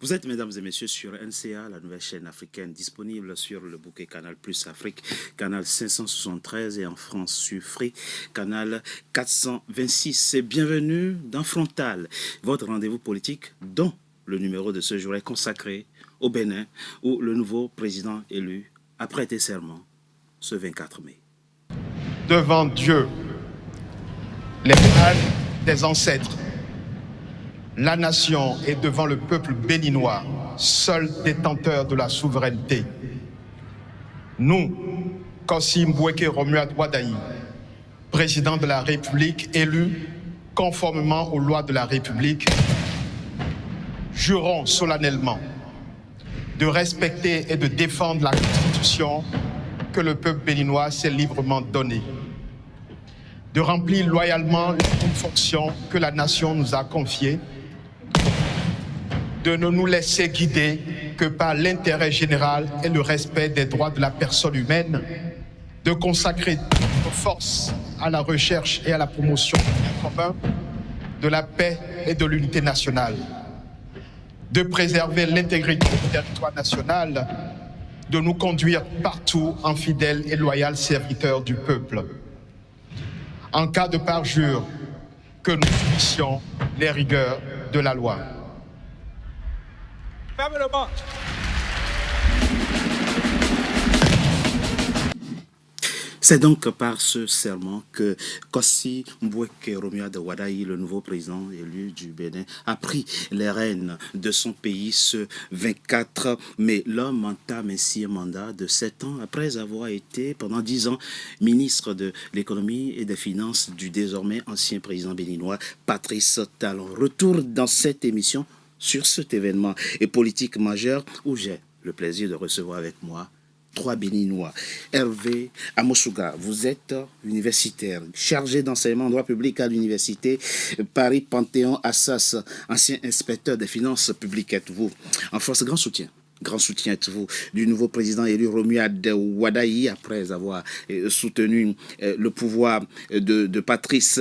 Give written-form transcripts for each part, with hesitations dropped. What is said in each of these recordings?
Vous êtes, mesdames et messieurs, sur NCA, la nouvelle chaîne africaine, disponible sur le bouquet Canal Plus Afrique, canal 573 et en France sur Free, canal 426. Et bienvenue dans Frontal, votre rendez-vous politique dont le numéro de ce jour est consacré au Bénin, où le nouveau président élu a prêté serment ce 24 mai. Devant Dieu, les pères des ancêtres, la nation et devant le peuple béninois, seul détenteur de la souveraineté. Nous, Kossi Mboueke Romuald Wadayi, président de la République élu conformément aux lois de la République, jurons solennellement de respecter et de défendre la Constitution que le peuple béninois s'est librement donnée, de remplir loyalement les fonctions que la nation nous a confiées, de ne nous laisser guider que par l'intérêt général et le respect des droits de la personne humaine, de consacrer nos forces à la recherche et à la promotion du bien commun, de la paix et de l'unité nationale, de préserver l'intégrité du territoire national, de nous conduire partout en fidèles et loyaux serviteurs du peuple. En cas de parjure, que nous subissions les rigueurs de la loi. Ferme le banc. C'est donc par ce serment que Kossi Mboueke Romuald Wadayi, le nouveau président élu du Bénin, a pris les rênes de son pays ce 24 mai. L'homme entame ainsi un mandat de 7 ans après avoir été pendant 10 ans ministre de l'économie et des finances du désormais ancien président béninois Patrice Talon. Retour dans cette émission sur cet événement et politique majeur où j'ai le plaisir de recevoir avec moi 3 Béninois. Hervé Amosuga, vous êtes universitaire, chargé d'enseignement en droit public à l'université Paris-Panthéon-Assas, ancien inspecteur des finances publiques. Êtes-vous en force? Grand soutien êtes-vous du nouveau président élu Romuald Wadayi après avoir soutenu le pouvoir de Patrice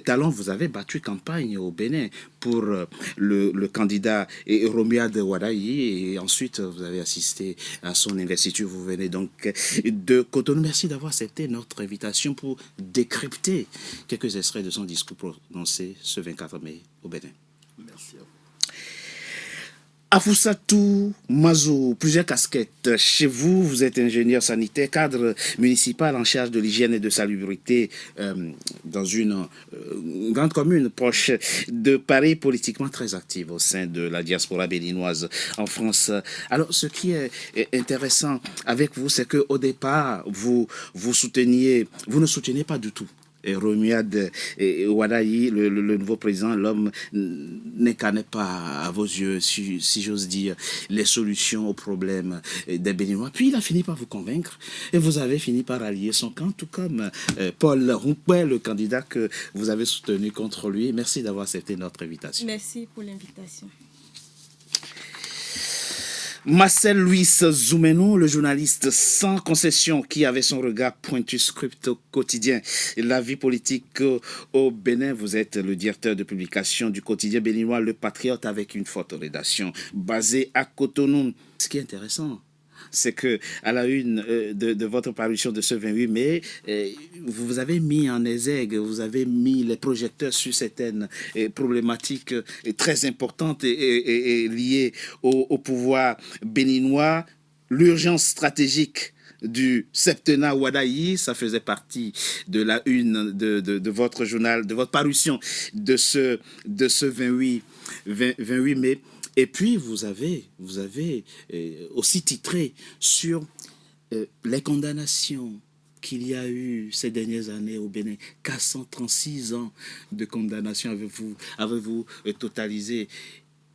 Talon. Vous avez battu campagne au Bénin pour le candidat Romuald Wadayi et ensuite vous avez assisté à son investiture. Vous venez donc de Cotonou. Merci d'avoir accepté notre invitation pour décrypter quelques extraits de son discours prononcé ce 24 mai au Bénin. Merci à vous. Afousatou Mazou, plusieurs casquettes. Chez vous, vous êtes ingénieur sanitaire, cadre municipal en charge de l'hygiène et de salubrité dans une grande commune proche de Paris, politiquement très active au sein de la diaspora béninoise en France. Alors, ce qui est intéressant avec vous, c'est qu'au départ, vous ne souteniez pas du tout Romuald Wadayi, le nouveau président. L'homme n'incarnait pas à vos yeux, si j'ose dire, les solutions aux problèmes des Béninois. Puis il a fini par vous convaincre et vous avez fini par allier son camp, tout comme Paul Roumpouet, le candidat que vous avez soutenu contre lui. Merci d'avoir accepté notre invitation. Merci pour l'invitation. Marcel Louis Zoumenou, le journaliste sans concession qui avait son regard pointu script au quotidien. La vie politique au Bénin, vous êtes le directeur de publication du quotidien béninois Le Patriote avec une forte rédaction basée à Cotonou. Ce qui est intéressant, c'est que à la une de votre parution de ce 28 mai, vous avez mis en exergue, vous avez mis les projecteurs sur certaines problématiques très importantes et liées au pouvoir béninois. L'urgence stratégique du septennat Wadayi, ça faisait partie de la une de votre journal, de votre parution de ce 28 mai. Et puis, vous avez aussi titré sur les condamnations qu'il y a eu ces dernières années au Bénin. 436 ans de condamnation avez-vous totalisé.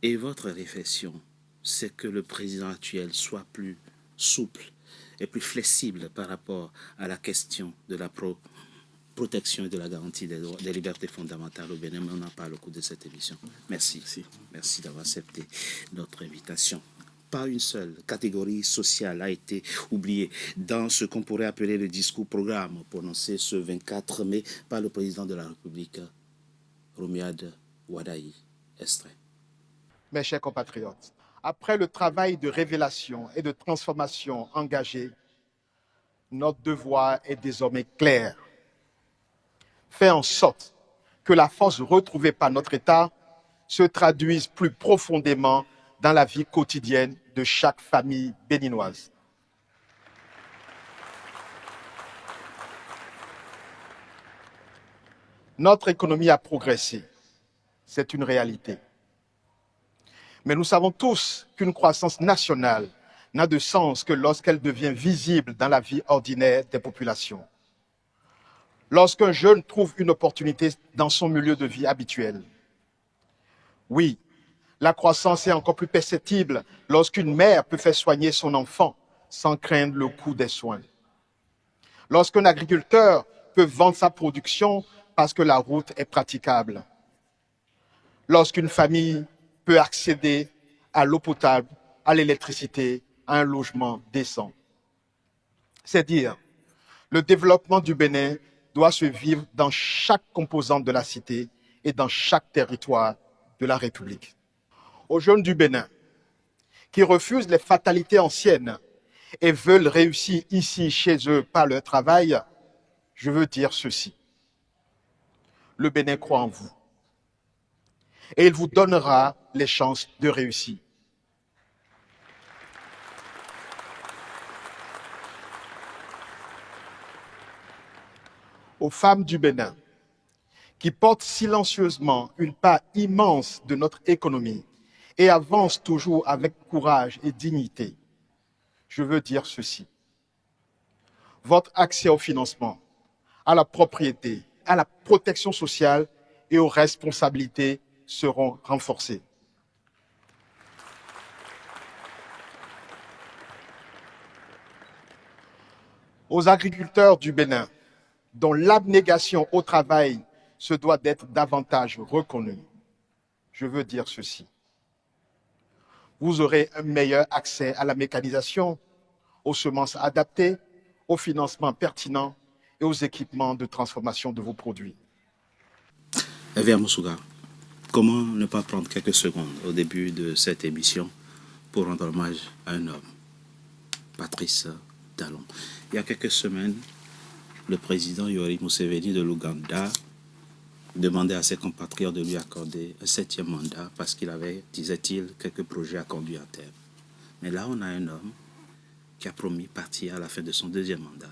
Et votre réflexion, c'est que le président actuel soit plus souple et plus flexible par rapport à la question de la protection et de la garantie des libertés fondamentales au Bénin, mais on en parle au cours de cette émission. Merci. Merci d'avoir accepté notre invitation. Pas une seule catégorie sociale a été oubliée dans ce qu'on pourrait appeler le discours-programme prononcé ce 24 mai par le président de la République, Romuald Wadayi. Extrait. Mes chers compatriotes, Après le travail de révélation et de transformation engagé, notre devoir est désormais clair. Faire en sorte que la force retrouvée par notre État se traduise plus profondément dans la vie quotidienne de chaque famille béninoise. Notre économie a progressé, c'est une réalité. Mais nous savons tous qu'une croissance nationale n'a de sens que lorsqu'elle devient visible dans la vie ordinaire des populations. Lorsqu'un jeune trouve une opportunité dans son milieu de vie habituel. Oui, la croissance est encore plus perceptible lorsqu'une mère peut faire soigner son enfant sans craindre le coût des soins. Lorsqu'un agriculteur peut vendre sa production parce que la route est praticable. Lorsqu'une famille peut accéder à l'eau potable, à l'électricité, à un logement décent. C'est dire, le développement du Bénin doit se vivre dans chaque composante de la cité et dans chaque territoire de la République. Aux jeunes du Bénin qui refusent les fatalités anciennes et veulent réussir ici, chez eux, par leur travail, je veux dire ceci. Le Bénin croit en vous et il vous donnera les chances de réussir. Aux femmes du Bénin qui portent silencieusement une part immense de notre économie et avancent toujours avec courage et dignité, je veux dire ceci. Votre accès au financement, à la propriété, à la protection sociale et aux responsabilités seront renforcés. Aux agriculteurs du Bénin, dont l'abnégation au travail se doit d'être davantage reconnue, je veux dire ceci. Vous aurez un meilleur accès à la mécanisation, aux semences adaptées, aux financements pertinents et aux équipements de transformation de vos produits. Hervé Amosouga, comment ne pas prendre quelques secondes au début de cette émission pour rendre hommage à un homme, Patrice Talon. Il y a quelques semaines, le président Yoweri Museveni de l'Ouganda demandait à ses compatriotes de lui accorder un 7e mandat parce qu'il avait, disait-il, quelques projets à conduire à terme. Mais là, on a un homme qui a promis partir à la fin de son 2e mandat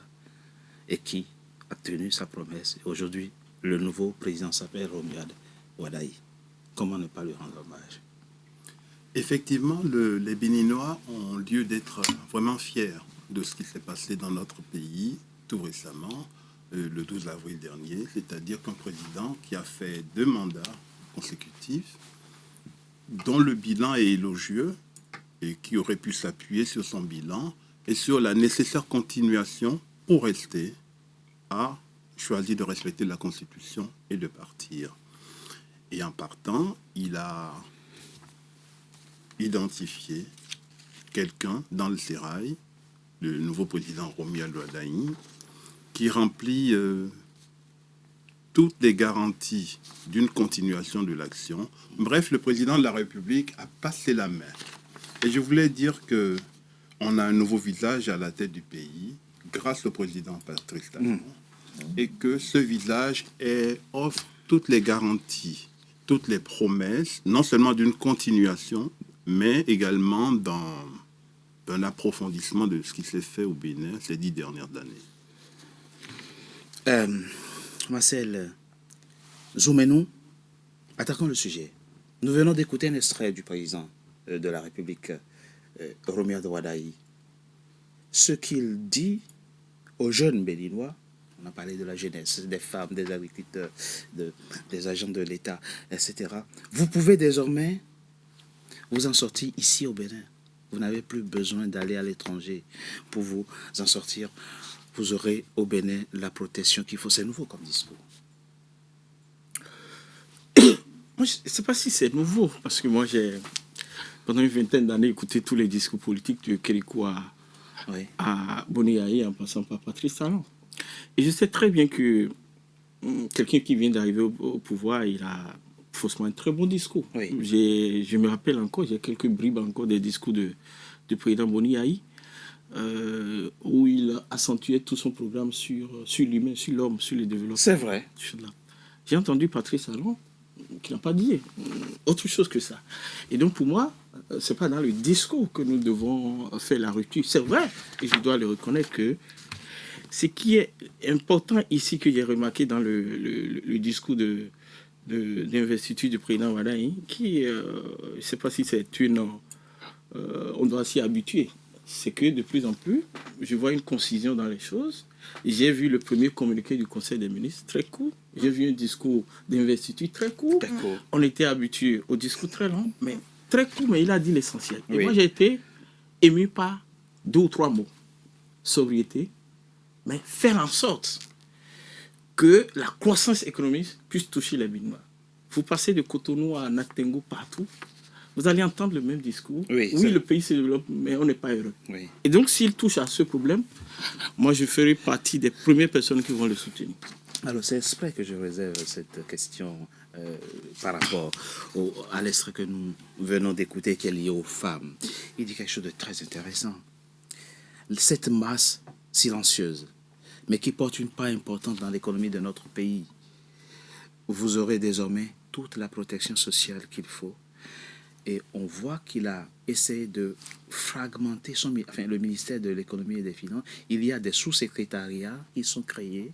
et qui a tenu sa promesse. Et aujourd'hui, le nouveau président s'appelle Romuald Wadaï. Comment ne pas lui rendre hommage? Effectivement, les Béninois ont lieu d'être vraiment fiers de ce qui s'est passé dans notre pays tout récemment, le 12 avril dernier, c'est-à-dire qu'un président qui a fait 2 mandats consécutifs, dont le bilan est élogieux et qui aurait pu s'appuyer sur son bilan et sur la nécessaire continuation pour rester, a choisi de respecter la Constitution et de partir. Et en partant, il a identifié quelqu'un dans le sérail, le nouveau président Romuald Wadaï, qui remplit toutes les garanties d'une continuation de l'action. Bref, le président de la République a passé la main. Et je voulais dire que on a un nouveau visage à la tête du pays, grâce au président Patrice Talon, et que ce visage offre toutes les garanties, toutes les promesses, non seulement d'une continuation, mais également d'un approfondissement de ce qui s'est fait au Bénin ces 10 dernières années. Marcel Zoumenou, attaquons le sujet. Nous venons d'écouter un extrait du président de la République, Romuald Wadaï. Ce qu'il dit aux jeunes Béninois, on a parlé de la jeunesse, des femmes, des agriculteurs, des agents de l'État, etc. Vous pouvez désormais vous en sortir ici au Bénin. Vous n'avez plus besoin d'aller à l'étranger pour vous en sortir. Vous aurez au Bénin la protection qu'il faut. C'est nouveau comme discours. Moi, je ne sais pas si c'est nouveau, parce que moi, j'ai, pendant une vingtaine d'années, écouté tous les discours politiques de Kérékou à Boniaï, en passant par Patrice Talon. Et je sais très bien que quelqu'un qui vient d'arriver au pouvoir, il a faussement un très bon discours. Oui. Je me rappelle encore, j'ai quelques bribes encore des discours du président Boni Yahi, où il accentuait tout son programme sur l'humain, sur l'homme, sur le développement. C'est vrai. J'ai entendu Patrice Talon qui n'a pas dit autre chose que ça. Et donc pour moi, c'est pas dans le discours que nous devons faire la rupture. C'est vrai, et je dois le reconnaître que ce qui est important ici que j'ai remarqué dans le discours d'investiture du président Wadaï, qui, je ne sais pas si c'est on doit s'y habituer, c'est que de plus en plus, je vois une concision dans les choses. J'ai vu le premier communiqué du Conseil des ministres, très court. J'ai vu un discours d'investiture très court. On était habitué au discours très long, mais très court, mais il a dit l'essentiel. Et moi, j'ai été ému par 2 ou 3 mots. Sobriété, mais faire en sorte que la croissance économique puisse toucher les Béninois. Vous passez de Cotonou à Naktengo partout, vous allez entendre le même discours. Oui, le pays se développe, mais on n'est pas heureux. Oui. Et donc, s'il touche à ce problème, moi, je ferai partie des premières personnes qui vont le soutenir. Alors, c'est exprès que je réserve cette question par rapport à l'extrait que nous venons d'écouter, qui est lié aux femmes. Il dit quelque chose de très intéressant. Cette masse silencieuse, mais qui porte une part importante dans l'économie de notre pays, vous aurez désormais toute la protection sociale qu'il faut. Et on voit qu'il a essayé de fragmenter le ministère de l'économie et des finances. Il y a des sous-secrétariats qui sont créés.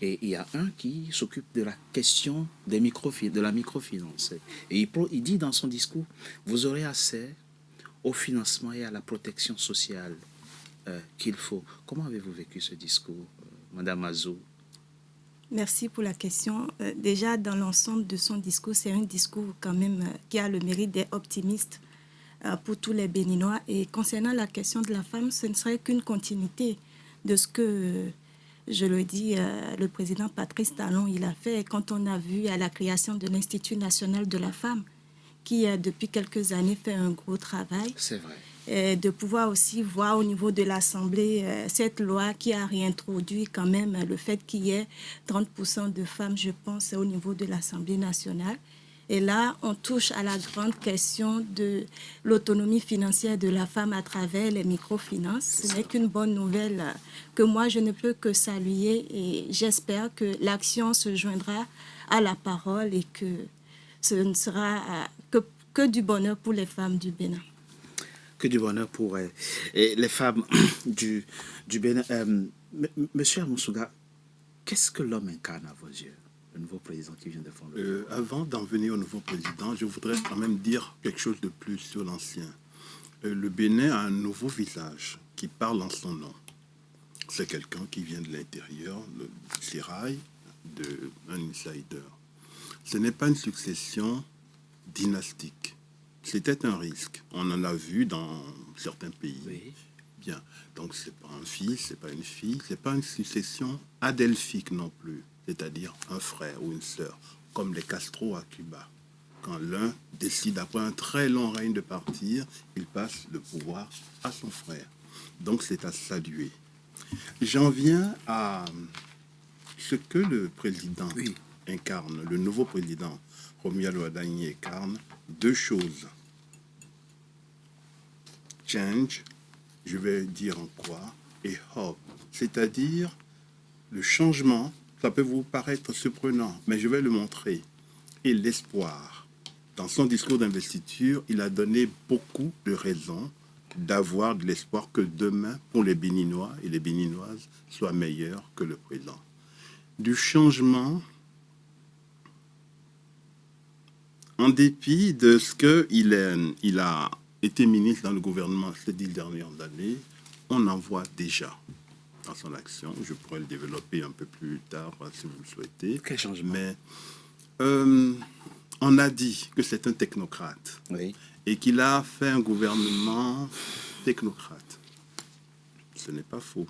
Et il y a un qui s'occupe de la question de la microfinance. Et il dit dans son discours, vous aurez accès au financement et à la protection sociale qu'il faut. Comment avez-vous vécu ce discours, Madame Azou? Merci pour la question. Déjà, dans l'ensemble de son discours, c'est un discours quand même qui a le mérite d'être optimiste pour tous les Béninois. Et concernant la question de la femme, ce ne serait qu'une continuité de ce que, je le dis, le président Patrice Talon, il a fait quand on a vu à la création de l'Institut national de la femme, qui depuis quelques années fait un gros travail. C'est vrai. Et de pouvoir aussi voir au niveau de l'Assemblée cette loi qui a réintroduit quand même le fait qu'il y ait 30% de femmes, je pense, au niveau de l'Assemblée nationale. Et là, on touche à la grande question de l'autonomie financière de la femme à travers les microfinances. Ce n'est qu'une bonne nouvelle que moi, je ne peux que saluer et j'espère que l'action se joindra à la parole et que ce ne sera que du bonheur pour les femmes du Bénin. Que du bonheur pour les femmes du Bénin. Monsieur Amoussouga, qu'est-ce que l'homme incarne à vos yeux, le nouveau président qui vient de fonder? Avant d'en venir au nouveau président, je voudrais quand même dire quelque chose de plus sur l'ancien. Le Bénin a un nouveau visage qui parle en son nom. C'est quelqu'un qui vient de l'intérieur, du sérail, d'un insider. Ce n'est pas une succession dynastique. C'était un risque. On en a vu dans certains pays. Oui. Bien. Donc, c'est pas un fils, c'est pas une fille, c'est pas une succession adelphique non plus. C'est-à-dire un frère ou une sœur, comme les Castro à Cuba. Quand l'un décide, après un très long règne, de partir, il passe le pouvoir à son frère. Donc, c'est à saluer. J'en viens à ce que le président incarne, le nouveau président Romuald Wadaï incarne. 2 choses. Change, je vais dire en quoi, et hope, c'est-à-dire le changement. Ça peut vous paraître surprenant, mais je vais le montrer. Et l'espoir. Dans son discours d'investiture, il a donné beaucoup de raisons d'avoir de l'espoir que demain, pour les Béninois et les Béninoises, soit meilleur que le présent. Du changement, en dépit de ce qu'il a été ministre dans le gouvernement ces 10 dernières années, on en voit déjà dans son action. Je pourrais le développer un peu plus tard si vous le souhaitez. Quel changement? Mais on a dit que c'est un technocrate et qu'il a fait un gouvernement technocrate. Ce n'est pas faux.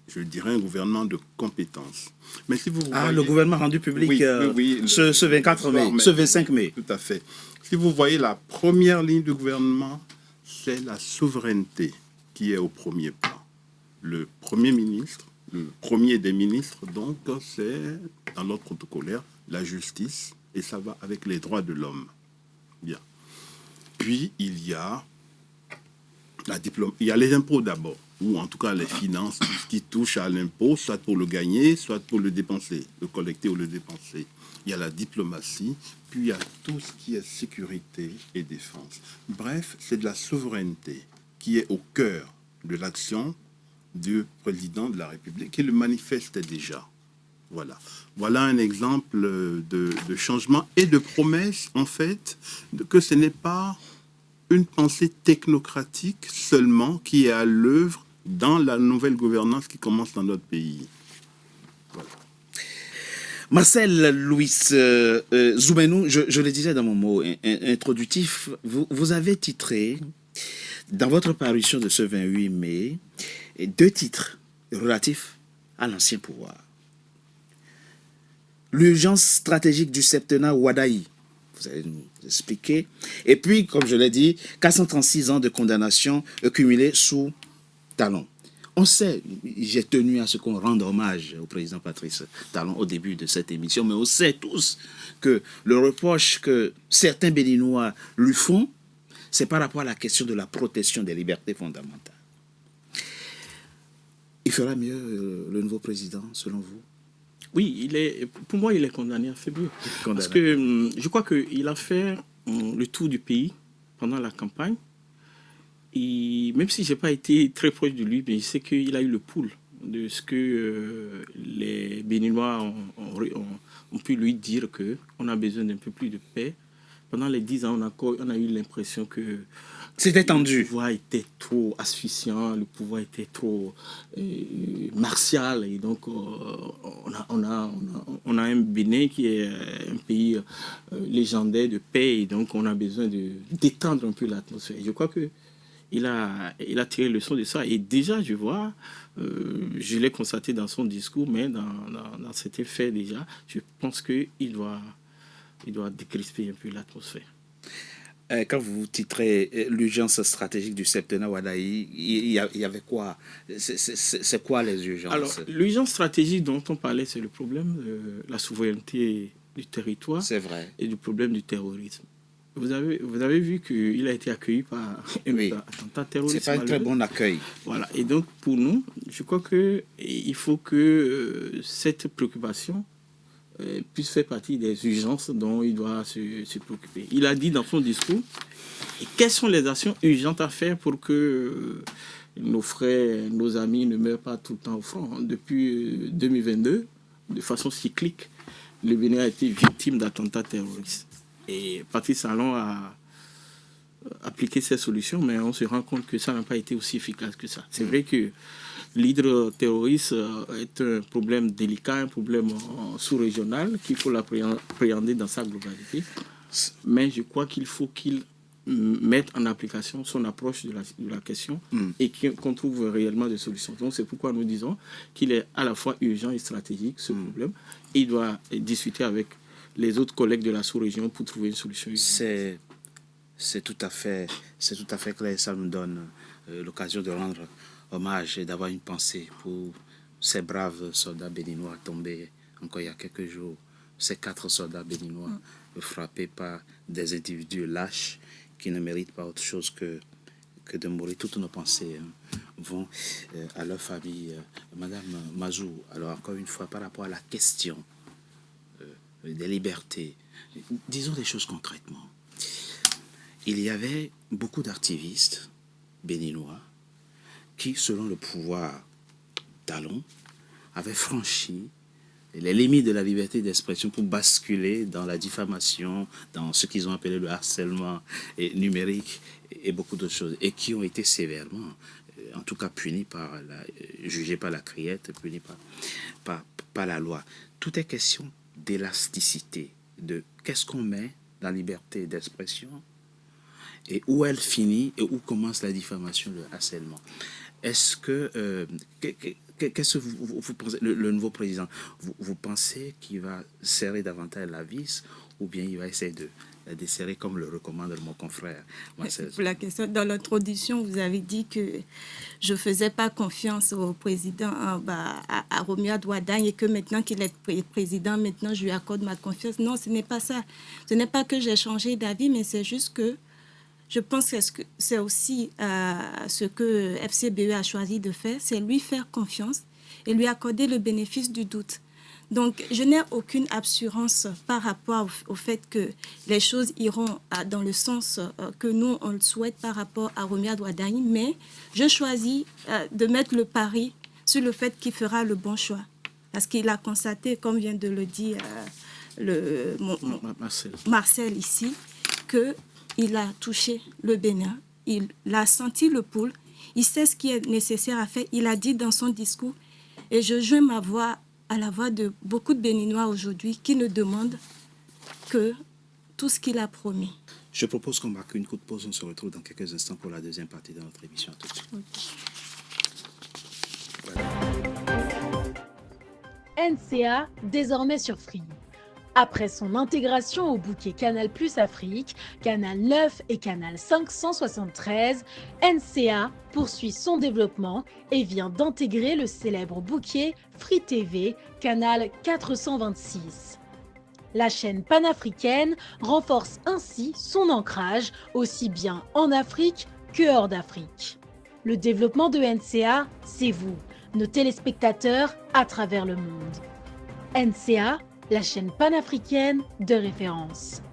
Je dirais un gouvernement de compétences. Mais si vous voyez... le gouvernement rendu public ce 24 mai, ce 25 mai. Tout à fait. Si vous voyez la première ligne du gouvernement, c'est la souveraineté qui est au premier plan. Le Premier ministre, le premier des ministres, donc, c'est, dans l'ordre protocolaire, la justice et ça va avec les droits de l'homme. Bien. Puis, il y a il y a les impôts d'abord, ou en tout cas les finances, tout ce qui touche à l'impôt, soit pour le gagner, soit pour le dépenser, le collecter ou le dépenser. Il y a la diplomatie, puis il y a tout ce qui est sécurité et défense. Bref, c'est de la souveraineté qui est au cœur de l'action du président de la République, qui le manifeste déjà. Voilà un exemple de changement et de promesse, en fait, que ce n'est pas une pensée technocratique seulement qui est à l'œuvre dans la nouvelle gouvernance qui commence dans notre pays. Voilà. Marcel Louis Zoumenou, je le disais dans mon mot introductif, vous avez titré, dans votre parution de ce 28 mai, 2 titres relatifs à l'ancien pouvoir. L'urgence stratégique du septennat Ouadaï. Vous allez nous expliquer. Et puis, comme je l'ai dit, 436 ans de condamnation cumulés sous Talon. On sait, j'ai tenu à ce qu'on rende hommage au président Patrice Talon au début de cette émission, mais on sait tous que le reproche que certains Béninois lui font, c'est par rapport à la question de la protection des libertés fondamentales. Il fera mieux le nouveau président, selon vous? Oui, pour moi, il est condamné à faire mieux. Parce que je crois qu'il a fait le tour du pays pendant la campagne. Et même si je n'ai pas été très proche de lui, mais je sais qu'il a eu le pouls de ce que les Béninois ont pu lui dire qu'on a besoin d'un peu plus de paix. Pendant les 10 ans, on a eu l'impression que c'était tendu. Le pouvoir était trop asphyxiant, le pouvoir était trop martial. Et donc, on a un Bénin qui est un pays légendaire de paix. Et donc, on a besoin de détendre un peu l'atmosphère. Je crois qu'il a tiré leçon de ça. Et déjà, je vois, je l'ai constaté dans son discours, mais dans cet effet déjà, je pense qu'il doit décrisper un peu l'atmosphère. Quand vous titrez l'urgence stratégique du septennat Ouadaï, il y avait quoi? C'est quoi les urgences? Alors, l'urgence stratégique dont on parlait, c'est le problème de la souveraineté du territoire. C'est vrai. Et du problème du terrorisme. Vous avez vu qu'il a été accueilli par un attentat terroriste. C'est pas un très bon accueil. Voilà. Et donc, pour nous, je crois qu'il faut que cette préoccupation puisse faire partie des urgences dont il doit se préoccuper. Il a dit dans son discours quelles sont les actions urgentes à faire pour que nos frères, nos amis ne meurent pas tout le temps au front. Depuis 2022, de façon cyclique, le Bénin a été victime d'attentats terroristes. Et Patrice Talon a appliqué ces solutions, mais on se rend compte que ça n'a pas été aussi efficace que ça. C'est vrai que l'hydroterrorisme est un problème délicat, un problème sous-régional qu'il faut l'appréhender dans sa globalité. Mais je crois qu'il faut qu'il mette en application son approche de la question et qu'on trouve réellement des solutions. Donc c'est pourquoi nous disons qu'il est à la fois urgent et stratégique, ce problème. Et il doit discuter avec les autres collègues de la sous-région pour trouver une solution. C'est tout à fait clair. Ça nous donne l'occasion de rendre hommage et d'avoir une pensée pour ces braves soldats béninois tombés encore il y a quelques jours. Ces 4 soldats béninois frappés par des individus lâches qui ne méritent pas autre chose que de mourir. Toutes nos pensées vont à leur famille. Madame Mazou, alors encore une fois, par rapport à la question des libertés, disons des choses concrètement. Il y avait beaucoup d'activistes béninois qui, selon le pouvoir Talon, avaient franchi les limites de la liberté d'expression pour basculer dans la diffamation, dans ce qu'ils ont appelé le harcèlement numérique et beaucoup d'autres choses, et qui ont été sévèrement, en tout cas punis jugés par la criette, punis par la loi. Tout est question d'élasticité, de qu'est-ce qu'on met dans la liberté d'expression et où elle finit et où commence la diffamation, le harcèlement. Est-ce que qu'est-ce que vous pensez, le nouveau président, vous pensez qu'il va serrer davantage la vis ou bien il va essayer de desserré comme le recommande mon confrère Marcel. Pour la question, dans l'introduction, vous avez dit que je ne faisais pas confiance au président à Romuald Wadagne et que maintenant qu'il est président, maintenant je lui accorde ma confiance. Non, ce n'est pas ça. Ce n'est pas que j'ai changé d'avis, mais c'est juste que je pense que c'est aussi ce que FCBE a choisi de faire, c'est lui faire confiance et lui accorder le bénéfice du doute. Donc, je n'ai aucune assurance par rapport au fait que les choses iront dans le sens que nous, on le souhaite par rapport à Romuald Wadagne, mais je choisis de mettre le pari sur le fait qu'il fera le bon choix. Parce qu'il a constaté, comme vient de le dire Marcel ici, qu'il a touché le Bénin, il a senti le pouls, il sait ce qui est nécessaire à faire, il a dit dans son discours, et je joins ma voix à la voix de beaucoup de Béninois aujourd'hui qui ne demandent que tout ce qu'il a promis. Je propose qu'on marque une courte pause. On se retrouve dans quelques instants pour la deuxième partie de notre émission. Tout de suite. Okay. Voilà. NCA, désormais sur Free. Après son intégration au bouquet Canal+ Afrique, Canal 9 et Canal 573, NCA poursuit son développement et vient d'intégrer le célèbre bouquet Free TV, Canal 426. La chaîne panafricaine renforce ainsi son ancrage aussi bien en Afrique que hors d'Afrique. Le développement de NCA, c'est vous, nos téléspectateurs à travers le monde. NCA, la chaîne panafricaine de référence.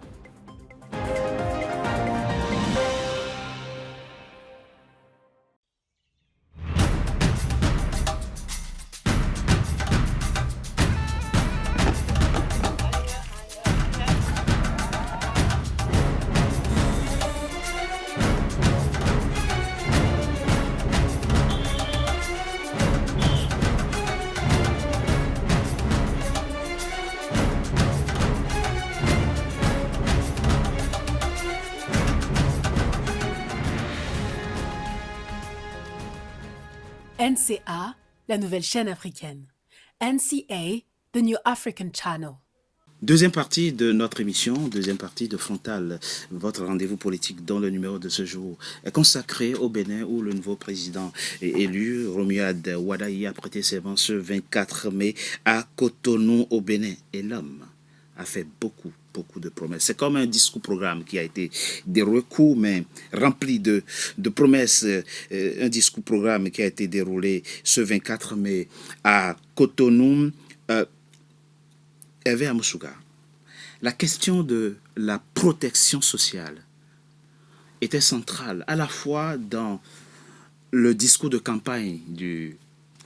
NCA, la nouvelle chaîne africaine. NCA, the New African Channel. Deuxième partie de notre émission, deuxième partie de Frontal, votre rendez-vous politique dont le numéro de ce jour est consacré au Bénin où le nouveau président est élu. Romuald Wadagne a prêté serment ce 24 mai à Cotonou au Bénin. Et l'homme a fait beaucoup de promesses. C'est comme un discours-programme qui a été déroulé court, mais rempli de promesses. Un discours-programme qui a été déroulé ce 24 mai à Cotonou. Hervé Amoussouga, la question de la protection sociale était centrale à la fois dans le discours de campagne du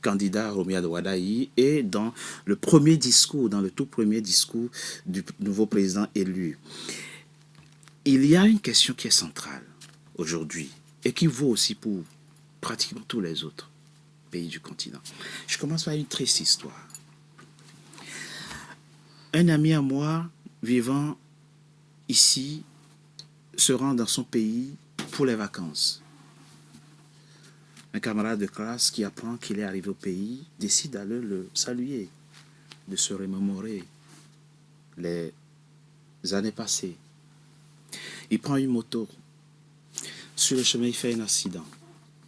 candidat Romuald Wadagne et dans le tout premier discours du nouveau président élu. Il y a une question qui est centrale aujourd'hui et qui vaut aussi pour pratiquement tous les autres pays du continent. Je commence par une triste histoire. Un ami à moi, vivant ici, se rend dans son pays pour les vacances. Un camarade de classe qui apprend qu'il est arrivé au pays décide d'aller le saluer, de se remémorer les années passées. Il prend une moto. Sur le chemin, il fait un accident.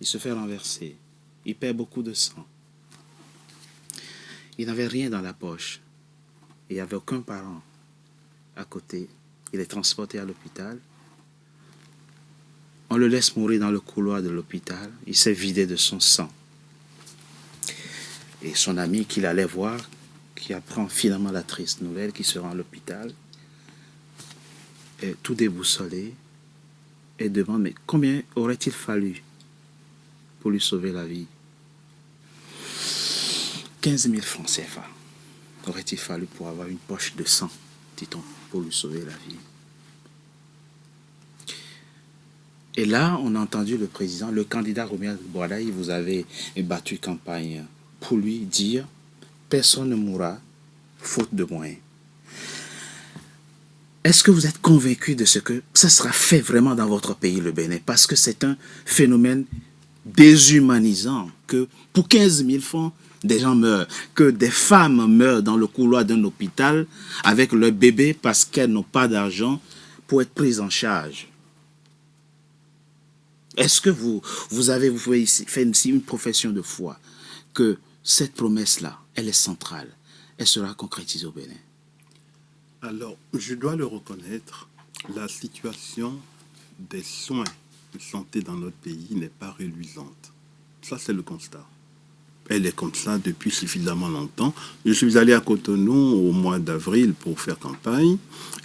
Il se fait renverser. Il perd beaucoup de sang. Il n'avait rien dans la poche. Il n'y avait aucun parent à côté. Il est transporté à l'hôpital. On le laisse mourir dans le couloir de l'hôpital. Il s'est vidé de son sang. Et son ami qu'il allait voir, qui apprend finalement la triste nouvelle, qui se rend à l'hôpital, est tout déboussolé et demande, mais combien aurait-il fallu pour lui sauver la vie? 15 000 francs CFA. Aurait-il fallu pour avoir une poche de sang, dit-on, pour lui sauver la vie. Et là, on a entendu le président, le candidat Romuald Wadagne, vous avez battu campagne pour lui dire « Personne ne mourra, faute de moyens ». Est-ce que vous êtes convaincu de ce que ça sera fait vraiment dans votre pays, le Bénin? Parce que c'est un phénomène déshumanisant, que pour 15 000 francs, des gens meurent, que des femmes meurent dans le couloir d'un hôpital avec leur bébé parce qu'elles n'ont pas d'argent pour être prises en charge. Est-ce que vous pouvez ici faire ici une profession de foi que cette promesse-là, elle est centrale, elle sera concrétisée au Bénin? Alors, je dois le reconnaître, la situation des soins de santé dans notre pays n'est pas reluisante. Ça, c'est le constat. Elle est comme ça depuis suffisamment longtemps. Je suis allé à Cotonou au mois d'avril pour faire campagne.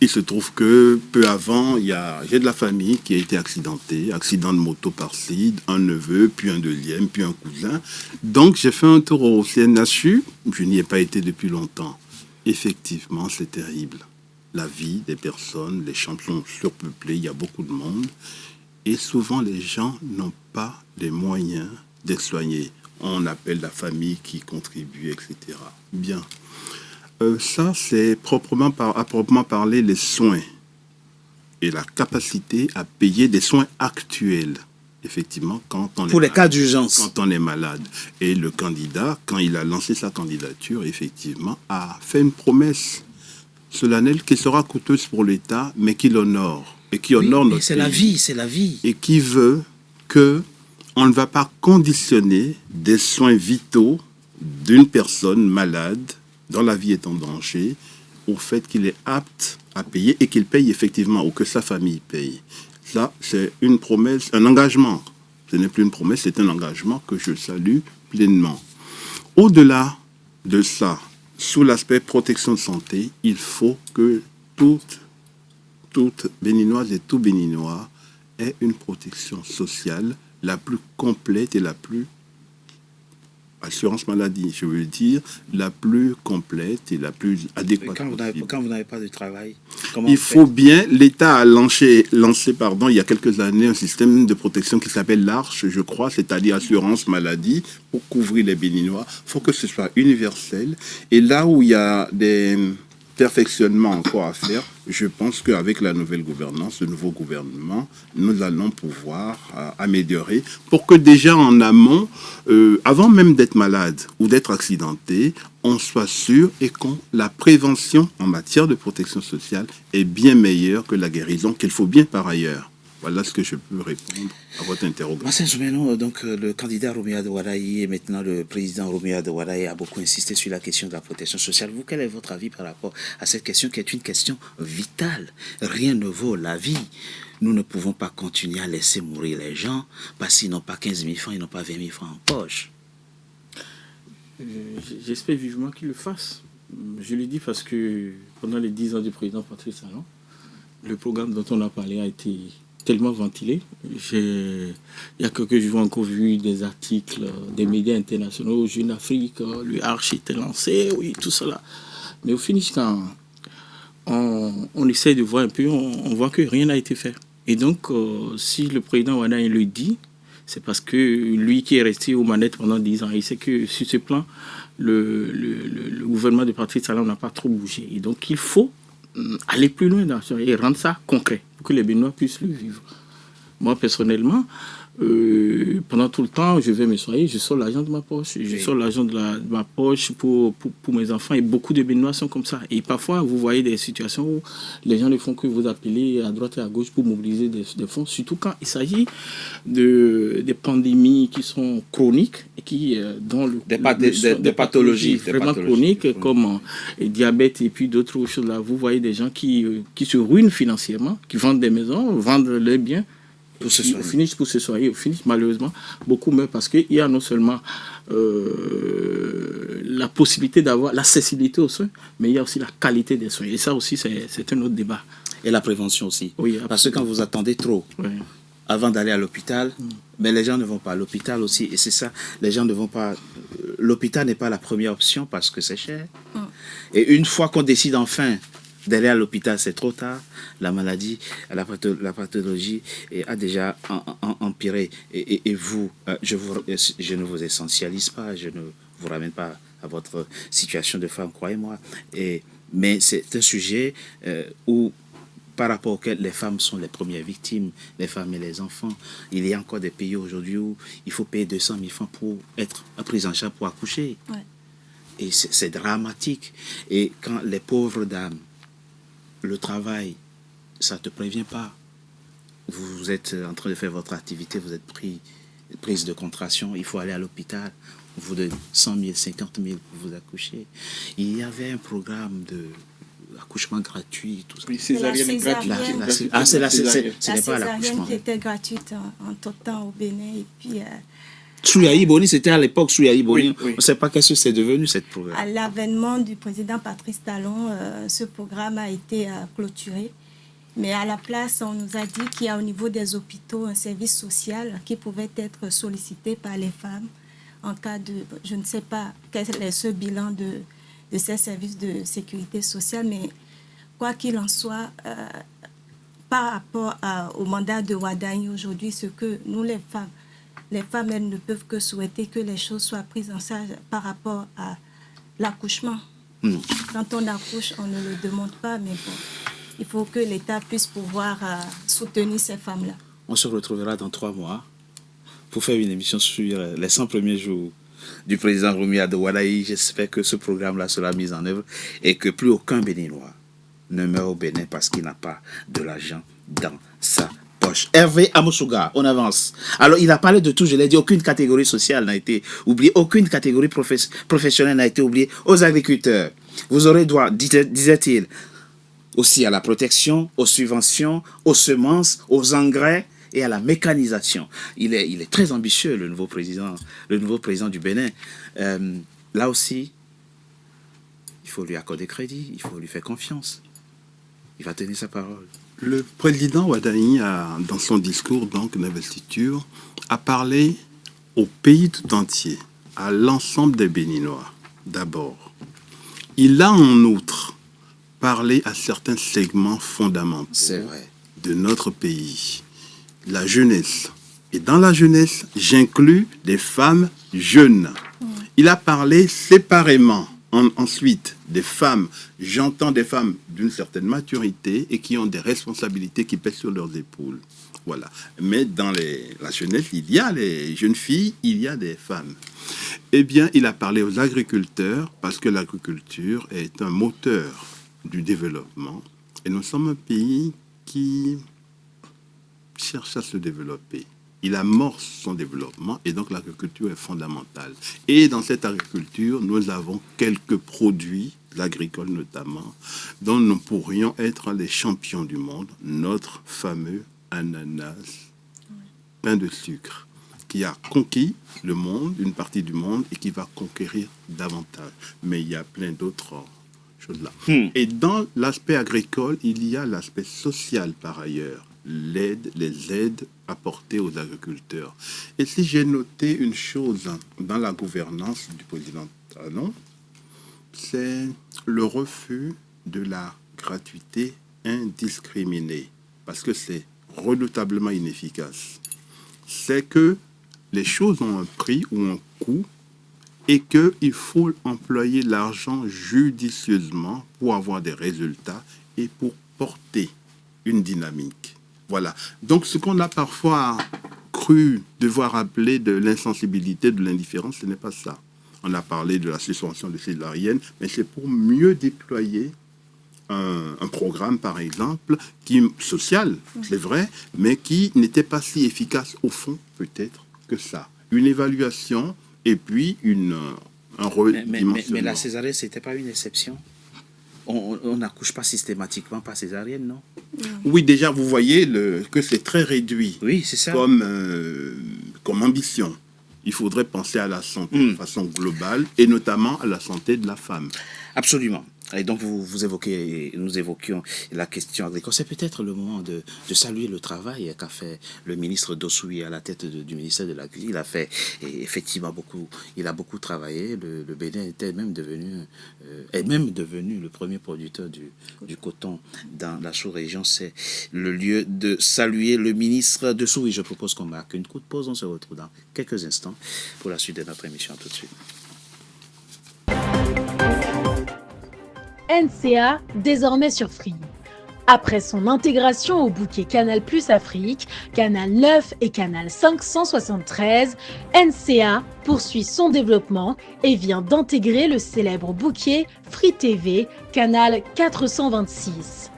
Il se trouve que peu avant, j'ai de la famille qui a été accidentée, accident de moto par-ci, un neveu, puis un deuxième, puis un cousin. Donc j'ai fait un tour au CNHU. Je n'y ai pas été depuis longtemps. Effectivement, c'est terrible. La vie des personnes, les champs sont surpeuplés, il y a beaucoup de monde. Et souvent, les gens n'ont pas les moyens d'être soignés. On appelle la famille qui contribue, etc. Bien. Ça, c'est à proprement parler les soins et la capacité à payer des soins actuels. Effectivement, pour les cas d'urgence. Quand on est malade. Et le candidat, quand il a lancé sa candidature, effectivement, a fait une promesse solennelle qui sera coûteuse pour l'État, mais qui l'honore. Et qui honore notre pays. C'est la vie, c'est la vie. Et qui veut que on ne va pas conditionner des soins vitaux d'une personne malade, dont la vie est en danger, au fait qu'il est apte à payer et qu'il paye effectivement, ou que sa famille paye. Ça, c'est une promesse, un engagement. Ce n'est plus une promesse, c'est un engagement que je salue pleinement. Au-delà de ça, sous l'aspect protection de santé, il faut que toute Béninoise et tout Béninois ait une protection sociale la plus complète et la plus assurance maladie, je veux dire, la plus complète et la plus adéquate. Quand vous n'avez pas de travail, comment il faut bien, l'État a lancé il y a quelques années un système de protection qui s'appelle l'Arche, je crois, c'est-à-dire assurance maladie pour couvrir les Béninois. Il faut que ce soit universel. Et là où il y a des perfectionnements encore à faire, je pense qu'avec la nouvelle gouvernance, le nouveau gouvernement, nous allons pouvoir améliorer pour que déjà en amont, avant même d'être malade ou d'être accidenté, on soit sûr et que la prévention en matière de protection sociale est bien meilleure que la guérison, qu'il faut bien par ailleurs. Voilà ce que je peux répondre à votre interrogation. Marcel Zoumeno, donc le candidat Romuald Wadayi et maintenant le président Romuald Wadayi a beaucoup insisté sur la question de la protection sociale. Vous, quel est votre avis par rapport à cette question qui est une question vitale? Rien ne vaut la vie. Nous ne pouvons pas continuer à laisser mourir les gens parce qu'ils n'ont pas 15 000 francs, ils n'ont pas 20 000 francs en poche. J'espère vivement qu'il le fasse. Je le dis parce que pendant les 10 ans du président Patrice Talon, le programme dont on a parlé a été tellement ventilé. Il y a quelques jours encore vu des articles des médias internationaux, Jeune Afrique, le Arche était lancé, oui, tout cela. Mais au finish, quand on essaie de voir un peu, on voit que rien n'a été fait. Et donc, si le président Wadayi le dit, c'est parce que lui qui est resté aux manettes pendant 10 ans, il sait que sur ce plan, le gouvernement de Patrice Talon n'a pas trop bougé. Et donc, il faut aller plus loin dans ça et rendre ça concret pour que les Béninois puissent le vivre. Moi, personnellement, pendant tout le temps, je vais me soigner, je sors l'argent de ma poche. Je sors l'argent de ma poche pour mes enfants. Et beaucoup de Béninois sont comme ça. Et parfois, vous voyez des situations où les gens ne font que vous appeler à droite et à gauche pour mobiliser des fonds, surtout quand il s'agit des pandémies qui sont chroniques et qui dont des pathologies vraiment chroniques comme le diabète et puis d'autres choses là. Vous voyez des gens qui se ruinent financièrement, qui vendent des maisons, vendent leurs biens. Au finish, malheureusement, beaucoup meurent parce qu'il y a non seulement la possibilité d'avoir l'accessibilité aux soins, mais il y a aussi la qualité des soins. Et ça aussi, c'est un autre débat. Et la prévention aussi. Oui, parce que quand vous attendez trop, avant d'aller à l'hôpital, mais les gens ne vont pas à l'hôpital aussi. Et c'est ça, les gens ne vont pas... L'hôpital n'est pas la première option parce que c'est cher. Et une fois qu'on décide enfin d'aller à l'hôpital, c'est trop tard. La maladie, la pathologie a déjà empiré. Et vous, je ne vous essentialise pas, je ne vous ramène pas à votre situation de femme, croyez-moi. Mais c'est un sujet où, par rapport auquel les femmes sont les premières victimes, les femmes et les enfants. Il y a encore des pays aujourd'hui où il faut payer 200 000 francs pour être prise en charge pour accoucher. Ouais. Et c'est dramatique. Et quand les pauvres dames, le travail ça ne te prévient pas. Vous êtes en train de faire votre activité, vous êtes prise de contraction, il faut aller à l'hôpital, on vous donne 100 000, 50 000 pour vous accoucher. Il y avait un programme d'accouchement gratuit, tout ça. Oui, césarienne gratuite. C'est la La césarienne qui était gratuite en tout temps au Bénin. Et puis, Souyaï Boni, c'était à l'époque Souyaï Boni. Oui. On ne sait pas qu'est-ce que c'est devenu, cette programme. à l'avènement du président Patrice Talon, ce programme a été clôturé. Mais à la place, on nous a dit qu'il y a au niveau des hôpitaux un service social qui pouvait être sollicité par les femmes en cas de... Je ne sais pas quel est ce bilan de ces services de sécurité sociale, mais quoi qu'il en soit, par rapport au mandat de Wadaï aujourd'hui, ce que nous, les femmes, elles ne peuvent que souhaiter que les choses soient prises en charge par rapport à l'accouchement. Quand on accouche, on ne le demande pas, mais bon, il faut que l'État puisse pouvoir soutenir ces femmes-là. On se retrouvera dans 3 mois pour faire une émission sur les 100 premiers jours du président Roumia de Wadaï. J'espère que ce programme-là sera mis en œuvre et que plus aucun Béninois ne meurt au Bénin parce qu'il n'a pas de l'argent dans sa poche. Hervé Amosouga, on avance. Alors, il a parlé de tout, je l'ai dit, aucune catégorie sociale n'a été oubliée, aucune catégorie professionnelle n'a été oubliée. Aux agriculteurs, vous aurez droit, disait-il, aussi à la protection, aux subventions, aux semences, aux engrais et à la mécanisation. Il est très ambitieux, le nouveau président du Bénin. Là aussi, il faut lui accorder crédit, il faut lui faire confiance. Il va tenir sa parole. Le président Wadaï, dans son discours d'investiture, a parlé au pays tout entier, à l'ensemble des Béninois, d'abord. Il a en outre parlé à certains segments fondamentaux de notre pays, la jeunesse. Et dans la jeunesse, j'inclus les femmes jeunes. Il a parlé séparément. Ensuite, des femmes, j'entends des femmes d'une certaine maturité et qui ont des responsabilités qui pèsent sur leurs épaules. Voilà. Mais dans la jeunesse, il y a les jeunes filles, il y a des femmes. Eh bien, il a parlé aux agriculteurs parce que l'agriculture est un moteur du développement. Et nous sommes un pays qui cherche à se développer. Il amorce son développement et donc l'agriculture est fondamentale. Et dans cette agriculture, nous avons quelques produits agricoles notamment, dont nous pourrions être les champions du monde. Notre fameux ananas, pain de sucre, qui a conquis le monde, une partie du monde, et qui va conquérir davantage. Mais il y a plein d'autres choses là. Et dans l'aspect agricole, il y a l'aspect social par ailleurs. Les aides apportées aux agriculteurs. Et si j'ai noté une chose dans la gouvernance du président Talon, c'est le refus de la gratuité indiscriminée, parce que c'est redoutablement inefficace. C'est que les choses ont un prix ou un coût et qu'il faut employer l'argent judicieusement pour avoir des résultats et pour porter une dynamique. Voilà. Donc, ce qu'on a parfois cru devoir appeler de l'insensibilité, de l'indifférence, ce n'est pas ça. On a parlé de la suspension de césarienne, mais c'est pour mieux déployer un programme, par exemple, social, c'est vrai, mais qui n'était pas si efficace au fond, peut-être, que ça. Une évaluation et puis un redimensionnement. Mais la césarienne, ce n'était pas une exception. On n'accouche pas systématiquement par césarienne, non? Oui, déjà, vous voyez que c'est très réduit. Oui, c'est ça. Comme ambition. Il faudrait penser à la santé de façon globale et notamment à la santé de la femme. Absolument. Et donc, nous évoquions la question agricole. C'est peut-être le moment de saluer le travail qu'a fait le ministre Dossoui à la tête du ministère de l'Agriculture. Il a fait effectivement beaucoup travaillé. Le Bénin est même devenu le premier producteur du coton dans la sous-région. C'est le lieu de saluer le ministre Dossoui. Je propose qu'on marque une courte pause. On se retrouve dans quelques instants pour la suite de notre émission. À tout de suite. NCA, désormais sur Free. Après son intégration au bouquet Canal+ Afrique, Canal 9 et Canal 573, NCA poursuit son développement et vient d'intégrer le célèbre bouquet Free TV, Canal 426.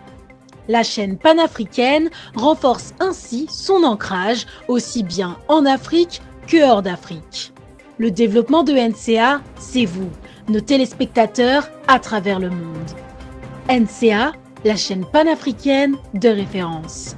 La chaîne panafricaine renforce ainsi son ancrage aussi bien en Afrique que hors d'Afrique. Le développement de NCA, c'est vous, nos téléspectateurs à travers le monde. NCA, la chaîne panafricaine de référence.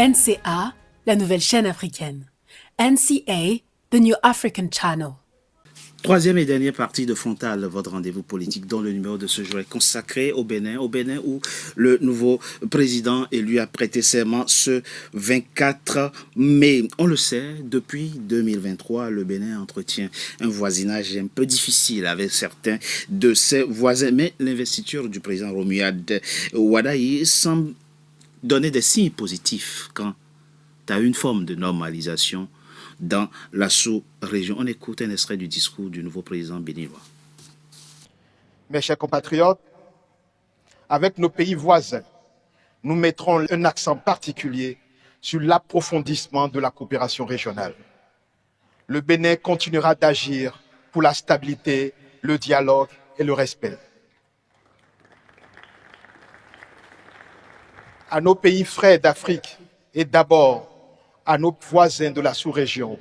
NCA, la nouvelle chaîne africaine. NCA, the New African Channel. Troisième et dernière partie de Frontal, votre rendez-vous politique, dont le numéro de ce jour est consacré au Bénin où le nouveau président élu a prêté serment ce 24 mai. On le sait, depuis 2023, le Bénin entretient un voisinage un peu difficile avec certains de ses voisins, mais l'investiture du président Romuald Wadayi semble donner des signes positifs quant à une forme de normalisation dans la sous-région. On écoute un extrait du discours du nouveau président béninois. Mes chers compatriotes, avec nos pays voisins, nous mettrons un accent particulier sur l'approfondissement de la coopération régionale. Le Bénin continuera d'agir pour la stabilité, le dialogue et le respect. À nos pays frères d'Afrique et d'abord à nos voisins de la sous-région,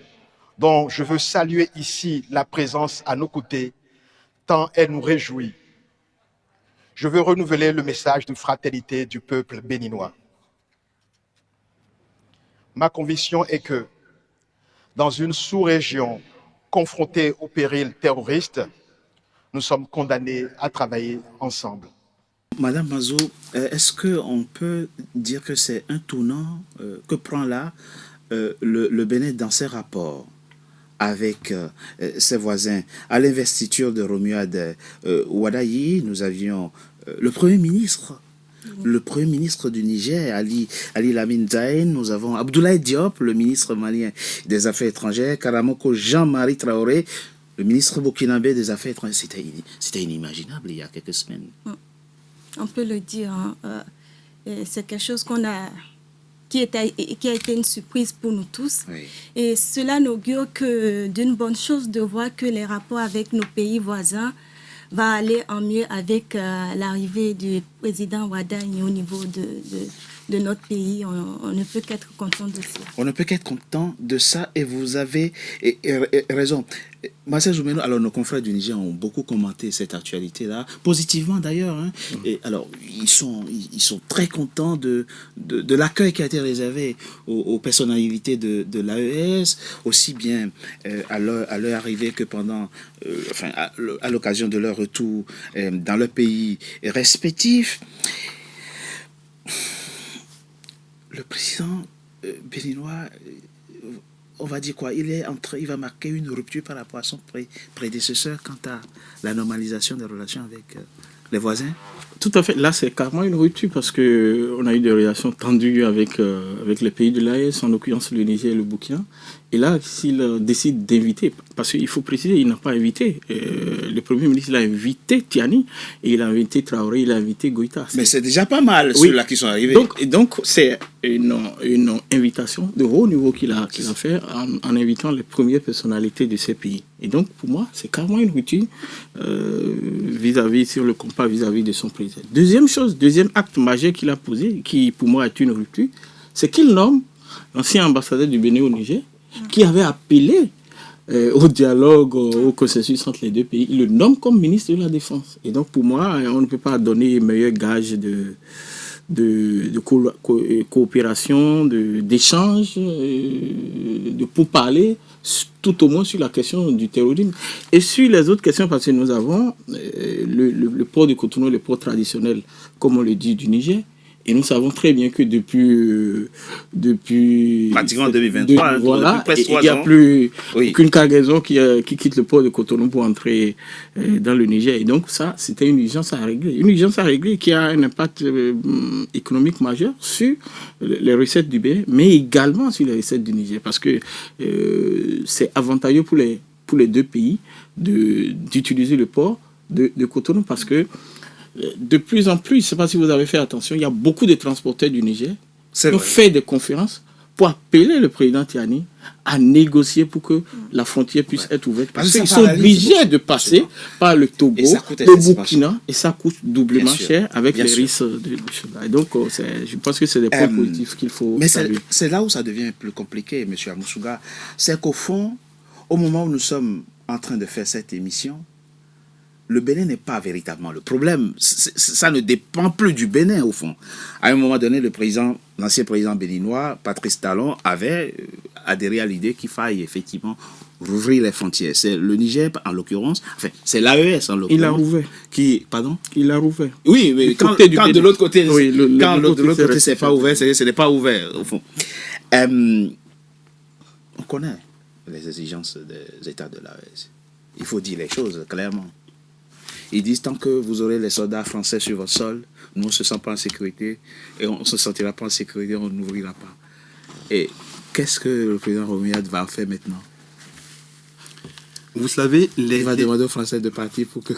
dont je veux saluer ici la présence à nos côtés, tant elle nous réjouit. Je veux renouveler le message de fraternité du peuple béninois. Ma conviction est que, dans une sous-région confrontée au péril terroriste, nous sommes condamnés à travailler ensemble. Madame Mazou, est-ce qu'on peut dire que c'est un tournant que prend là le Bénin dans ses rapports avec ses voisins? À l'investiture de Romuald Wadayi, nous avions le Premier ministre. Le Premier ministre du Niger, Ali Lamine Zaïne, nous avons Abdoulaye Diop, le ministre malien des Affaires étrangères, Karamoko Jean-Marie Traoré, le ministre burkinabé des Affaires étrangères. C'était inimaginable il y a quelques semaines. On peut le dire, hein, c'est quelque chose qui a été une surprise pour nous tous. Oui. Et cela n'augure que d'une bonne chose de voir que les rapports avec nos pays voisins vont aller en mieux avec l'arrivée du président Wadayi au niveau de notre pays. On ne peut qu'être content de ça. On ne peut qu'être content de ça et vous avez raison. Marcel Zoumeno, alors nos confrères du Niger ont beaucoup commenté cette actualité-là, positivement d'ailleurs. Hein. Et alors, ils sont très contents de l'accueil qui a été réservé aux personnalités de l'AES, aussi bien à leur arrivée que pendant, à l'occasion de leur retour dans leur pays respectif. Le président béninois, on va dire quoi, il va marquer une rupture par rapport à son prédécesseur quant à la normalisation des relations avec les voisins. Tout à fait. Là, c'est carrément une rupture parce qu'on a eu des relations tendues avec les pays de l'AES, en l'occurrence le Niger et le Burkina. Et là, s'il décide d'inviter, parce qu'il faut préciser, il n'a pas invité. Le Premier ministre l'a invité Tiani, et il a invité Traoré, il a invité Goïta. Mais c'est déjà pas mal, oui, ceux-là qui sont arrivés. Donc c'est une invitation de haut niveau qu'il a fait en invitant les premières personnalités de ces pays. Et donc, pour moi, c'est carrément une rupture vis-à-vis, sur le compas vis-à-vis de son président. Deuxième acte majeur qu'il a posé, qui pour moi est une rupture, c'est qu'il nomme l'ancien ambassadeur du Bénin au Niger, qui avait appelé au dialogue, au consensus entre les deux pays. Il le nomme comme ministre de la Défense. Et donc, pour moi, on ne peut pas donner meilleur gage de coopération, d'échange, de pourparler, tout au moins sur la question du terrorisme. Et sur les autres questions, parce que nous avons le port de Cotonou, le port traditionnel, comme on le dit, du Niger, Et nous savons très bien que depuis pratiquement 2023, voilà, depuis presque il n'y a 3 ans. plus Oui. aucune cargaison qui quitte le port de Cotonou pour entrer dans le Niger. Et donc ça, c'était une urgence à régler. Une urgence à régler qui a un impact économique majeur sur les recettes du Bénin, mais également sur les recettes du Niger. Parce que c'est avantageux pour les deux pays d'utiliser le port de Cotonou, parce que de plus en plus, je ne sais pas si vous avez fait attention, il y a beaucoup de transporteurs du Niger qui ont fait des conférences pour appeler le président Tiani à négocier pour que la frontière puisse être ouverte. Parce qu'ils sont obligés de passer par le Togo, le Burkina, et ça coûte doublement cher avec les risques de cheval. Et donc, je pense que c'est des points positifs qu'il faut saluer. Mais c'est là où ça devient plus compliqué, M. Amoussouga. C'est qu'au fond, au moment où nous sommes en train de faire cette émission, le Bénin n'est pas véritablement le problème. Ça ne dépend plus du Bénin, au fond. À un moment donné, l'ancien président béninois, Patrice Talon, avait adhéré à l'idée qu'il faille effectivement rouvrir les frontières. C'est le Niger, en l'occurrence, enfin, c'est l'AES, en l'occurrence. Il a rouvert. Pardon? Il a rouvert. Oui, mais quand de l'autre côté, de l'autre côté, c'est pas ouvert, ce n'est pas ouvert, au fond. On connaît les exigences des États de l'AES. Il faut dire les choses clairement. Ils disent, tant que vous aurez les soldats français sur votre sol, nous, on ne se sent pas en sécurité, et on ne se sentira pas en sécurité, on n'ouvrira pas. Et qu'est-ce que le président Romuald va faire maintenant? Vous savez, il va demander aux Français de partir pour que...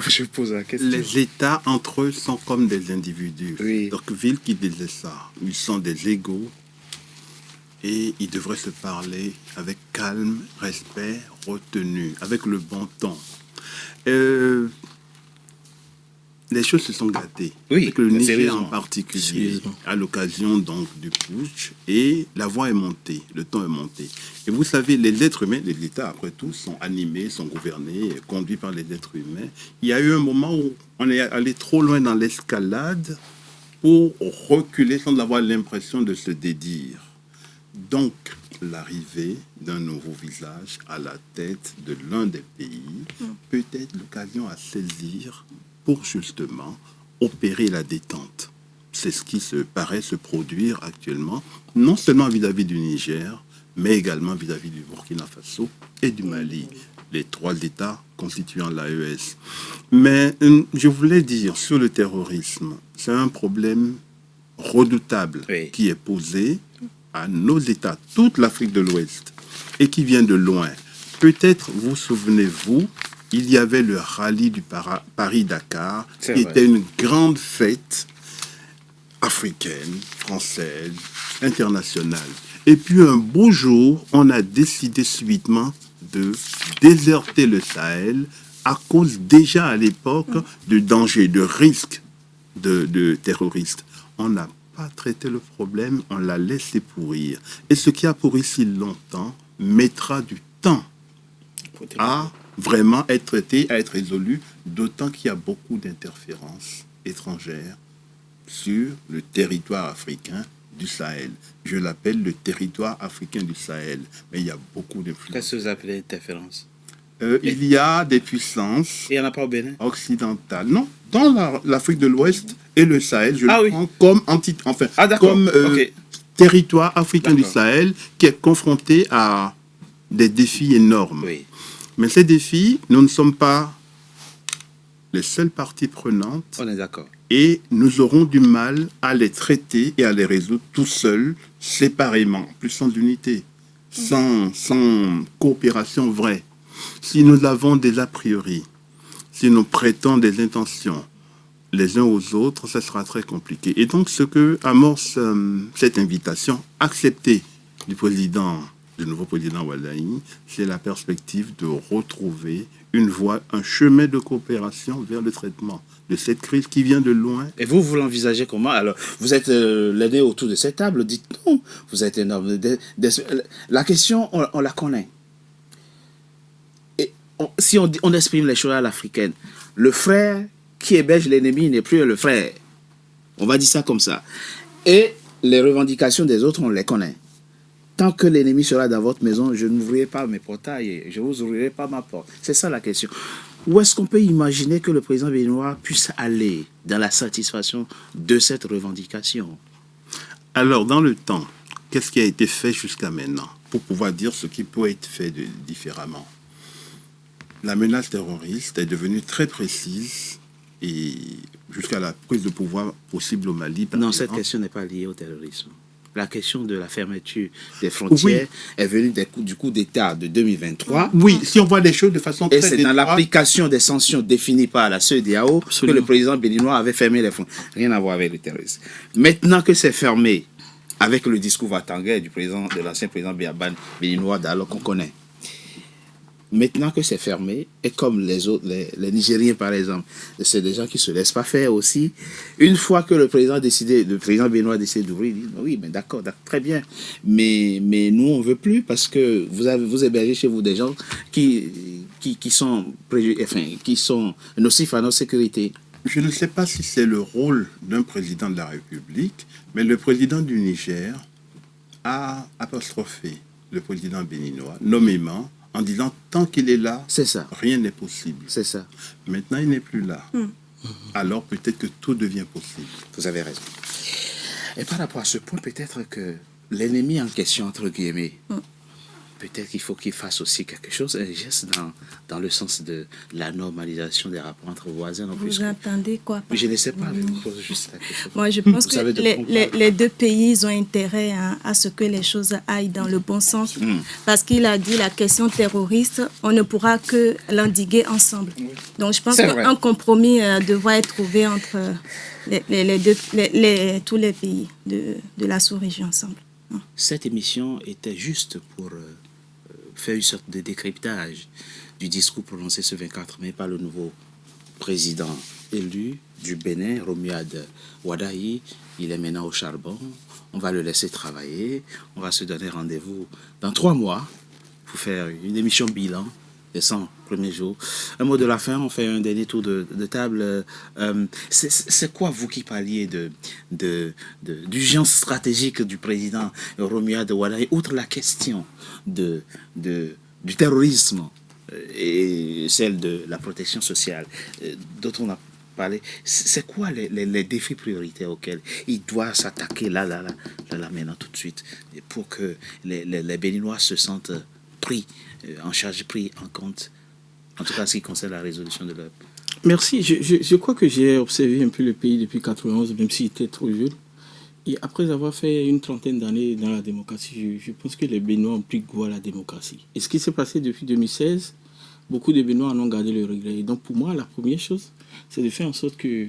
Je pose la question. Les États, entre eux, sont comme des individus. Oui. Tocqueville qui disait ça. Ils sont des égaux et ils devraient se parler avec calme, respect, retenue, avec le bon ton. Les choses se sont gâtées. Oui, avec le Niger en particulier, à l'occasion donc du putsch, et la voix est montée, le ton est monté. Et vous savez, les êtres humains, les États, après tout, sont animés, sont gouvernés, conduits par les êtres humains. Il y a eu un moment où on est allé trop loin dans l'escalade pour reculer sans avoir l'impression de se dédire. Donc, l'arrivée d'un nouveau visage à la tête de l'un des pays peut être l'occasion à saisir pour justement opérer la détente. C'est ce qui paraît se produire actuellement, non seulement vis-à-vis du Niger, mais également vis-à-vis du Burkina Faso et du Mali, les 3 États constituant l'AES. Mais je voulais dire sur le terrorisme, c'est un problème redoutable qui est posé à nos États, toute l'Afrique de l'Ouest, et qui vient de loin. Peut-être vous souvenez-vous, il y avait le rallye du Paris-Dakar, qui était une grande fête africaine, française, internationale. Et puis un beau jour, on a décidé subitement de déserter le Sahel à cause déjà à l'époque de dangers, de risques de terroristes. On n'a pas traité le problème, on l'a laissé pourrir. Et ce qui a pourri si longtemps mettra du temps à vraiment être traité, à être résolu, d'autant qu'il y a beaucoup d'interférences étrangères sur le territoire africain du Sahel. Je l'appelle le territoire africain du Sahel, mais il y a beaucoup d'influences. Qu'est-ce que vous appelez interférence? Il y a des puissances occidentales. Non, dans l'Afrique de l'Ouest et le Sahel, je le prends comme territoire africain du Sahel qui est confronté à des défis énormes. Oui. Mais ces défis, nous ne sommes pas les seules parties prenantes. On est d'accord. Et nous aurons du mal à les traiter et à les résoudre tout seuls, séparément, plus sans unité, sans coopération vraie. Si nous avons des a priori, si nous prêtons des intentions les uns aux autres, ça sera très compliqué. Et donc, ce que amorce cette invitation acceptée du nouveau président Wadaï, c'est la perspective de retrouver une voie, un chemin de coopération vers le traitement de cette crise qui vient de loin. Et vous l'envisagez comment? Alors, vous êtes l'aîné autour de cette table, dites-nous, vous êtes énorme. La question, on la connaît. Et si on exprime les choses à l'africaine, le frère qui héberge l'ennemi n'est plus le frère. On va dire ça comme ça. Et les revendications des autres, on les connaît. Tant que l'ennemi sera dans votre maison, je n'ouvrirai pas mes portails, je ne vous ouvrirai pas ma porte. C'est ça la question. Où est-ce qu'on peut imaginer que le président béninois puisse aller dans la satisfaction de cette revendication? Alors, dans le temps, qu'est-ce qui a été fait jusqu'à maintenant pour pouvoir dire ce qui peut être fait différemment? La menace terroriste est devenue très précise et jusqu'à la prise de pouvoir possible au Mali. Non, cette question n'est pas liée au terrorisme. La question de la fermeture des frontières est venue du coup d'État de 2023. Oui, si on voit les choses de façon très et c'est dans l'application des sanctions définies par la CEDEAO que le président béninois avait fermé les frontières. Rien à voir avec le terrorisme. Maintenant que c'est fermé, avec le discours Vatangais de l'ancien président béninois d'alors qu'on connaît, maintenant que c'est fermé, et comme les autres, les Nigériens par exemple, c'est des gens qui ne se laissent pas faire aussi. Une fois que le président béninois a décidé d'ouvrir, il dit oui, mais d'accord, très bien. Mais nous, on ne veut plus parce que vous hébergez chez vous des gens qui sont nocifs à notre sécurité. Je ne sais pas si c'est le rôle d'un président de la République, mais le président du Niger a apostrophé le président béninois nommément en disant tant qu'il est là, rien n'est possible. C'est ça. Maintenant, il n'est plus là. Alors peut-être que tout devient possible. Vous avez raison. Et par rapport à ce point, peut-être que l'ennemi en question, entre guillemets, peut-être qu'il faut qu'il fasse aussi quelque chose, un geste dans le sens de la normalisation des rapports entre voisins. Vous entendez quoi? Je ne sais pas, mais je pose juste la question. Moi, je pense que les deux pays ont intérêt à ce que les choses aillent dans le bon sens. Parce qu'il a dit la question terroriste, on ne pourra que l'endiguer ensemble. Donc, je pense qu'un compromis devra être trouvé entre tous les pays de la sous-région ensemble. Cette émission était juste pour faire une sorte de décryptage du discours prononcé ce 24 mai par le nouveau président élu du Bénin, Romuald Wadayi. Il est maintenant au charbon. On va le laisser travailler. On va se donner rendez-vous dans 3 mois pour faire une émission bilan des 100 premiers jours. Un mot de la fin, on fait un dernier tour de table. C'est quoi, vous qui parliez d'urgence stratégique du président Romuald Wadayi, outre la question du terrorisme et celle de la protection sociale, dont on a parlé, c'est quoi les défis prioritaires auxquels il doit s'attaquer là, maintenant, tout de suite, pour que les Béninois se sentent pris en charge, pris en compte, en tout cas en ce qui concerne la résolution de leur... Merci. Je crois que j'ai observé un peu le pays depuis 1991, même s'il était trop jeune. Et après avoir fait une trentaine d'années dans la démocratie, je pense que les Béninois ont pris goût à la démocratie. Et ce qui s'est passé depuis 2016, beaucoup de Béninois en ont gardé le regret. Et donc pour moi, la première chose, c'est de faire en sorte que